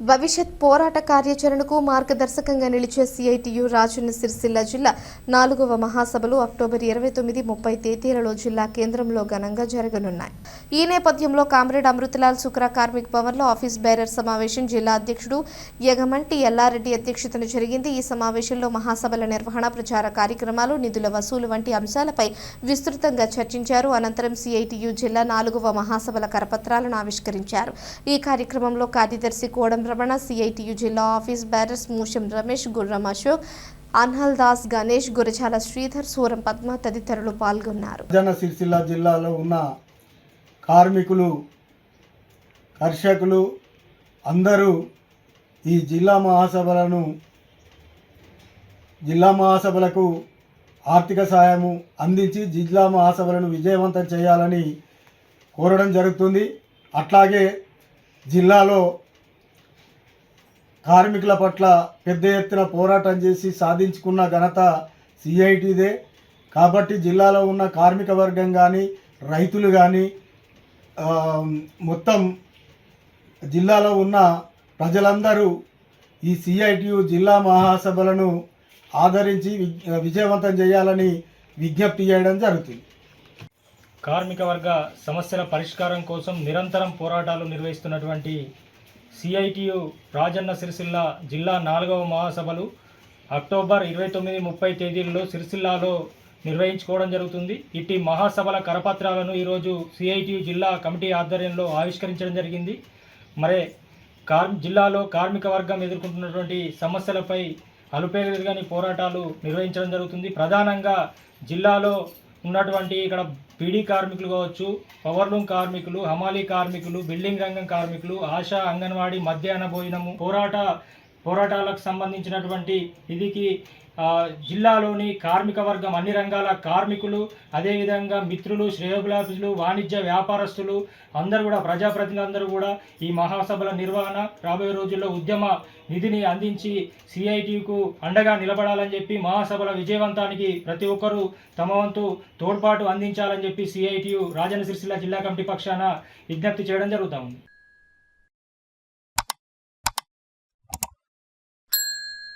భవిష్యత్ పోరాట కార్యాచరణకు మార్గదర్శకంగా నిలిచే సిఐటియు రాజన్న సిరిసిల్ల జిల్లా 4వ మహాసభలు అక్టోబర్ 29, 30 తేదీలలో జిల్లా కేంద్రంలో ఘనంగా జరగనున్నాయి. ఈ నేపథ్యంలో కామ్రేడ్ అమృతలాల్ సుక్రా కార్మిక్ భవన్లో ఆఫీస్ బేరర్ సమావేశం జిల్లా అధ్యక్షుడు యగమంటి ఎల్లారెడ్డి అధ్యక్షతన జరిగింది. ఈ సమావేశంలో మహాసభల నిర్వహణ, ప్రచార కార్యక్రమాలు, నిధుల వసూలు వంటి అంశాలపై విస్తృతంగా చర్చించారు. అనంతరం సిఐటియు జిల్లా 4వ మహాసభల కరపత్రాలను ఆవిష్కరించారు. ఈ కార్యక్రమంలో కార్యదర్శి కోడం రమణ, సిఐటియు జిల్లా ఆఫీస్ బేరర్స్ మూషం రమేష్, గుర్రం అశోక్, అన్హల్ దాస్, గణేష్, గురజాల శ్రీధర్, సూరం పద్మ తదితరులు పాల్గొన్నారు. రాజన్న సిరిసిల్ల జిల్లాలో ఉన్న కార్మికులు, కర్షకులు అందరూ ఈ జిల్లా మహాసభలకు ఆర్థిక సహాయము అందించి జిల్లా మహాసభలను విజయవంతం చేయాలని కోరడం జరుగుతుంది. అట్లాగే జిల్లాలో కార్మికుల పట్ల పెద్ద ఎత్తున పోరాటం చేసి సాధించుకున్న ఘనత సిఐటిదే. కాబట్టి జిల్లాలో ఉన్న కార్మిక వర్గం కానీ, రైతులు కానీ, మొత్తం జిల్లాలో ఉన్న ప్రజలందరూ ఈ సిఐటియు జిల్లా మహాసభలను ఆదరించి విజయవంతం చేయాలని విజ్ఞప్తి చేయడం జరుగుతుంది. కార్మిక వర్గ సమస్యల పరిష్కారం కోసం నిరంతరం పోరాటాలు నిర్వహిస్తున్నటువంటి సిఐటియు రాజన్న సిరిసిల్ల జిల్లా 4వ మహాసభలు అక్టోబర్ 29, 30 తేదీలలో సిరిసిల్లాలో నిర్వహించుకోవడం జరుగుతుంది. ఇట్టి మహాసభల కరపత్రాలను ఈరోజు సిఐటియు జిల్లా కమిటీ ఆధ్వర్యంలో ఆవిష్కరించడం జరిగింది. మరే జిల్లాలో కార్మిక వర్గం ఎదుర్కొంటున్నటువంటి సమస్యలపై అలుపేరుగాని పోరాటాలు నిర్వహించడం జరుగుతుంది. ప్రధానంగా జిల్లాలో ఉన్నటువంటి ఇక్కడ పీడీ కార్మికులు కావచ్చు, పవర్లూమ్ కార్మికులు, హమాలీ కార్మికులు, బిల్డింగ్ రంగం కార్మికులు, ఆశా, అంగన్వాడీ, మధ్యాహ్న భోజనము పోరాటాలకు సంబంధించినటువంటి ఇదికి జిల్లాలోని కార్మిక వర్గం, అన్ని రంగాల కార్మికులు, అదేవిధంగా మిత్రులు, శ్రేయోభిలాషులు, వాణిజ్య వ్యాపారస్తులు అందరూ కూడా, ప్రజాప్రతినిధులందరూ కూడా ఈ మహాసభల నిర్వహణ, రాబోయే రోజుల్లో ఉద్యమ నిధిని అందించి సిఐటియుకు అండగా నిలబడాలని చెప్పి, మహాసభల విజయవంతానికి ప్రతి ఒక్కరూ తమ వంతు తోడ్పాటు అందించాలని చెప్పి సిఐటియు రాజన్న సిరిసిల్ల జిల్లా కమిటీ పక్షాన విజ్ఞప్తి చేయడం జరుగుతూ ఉంది.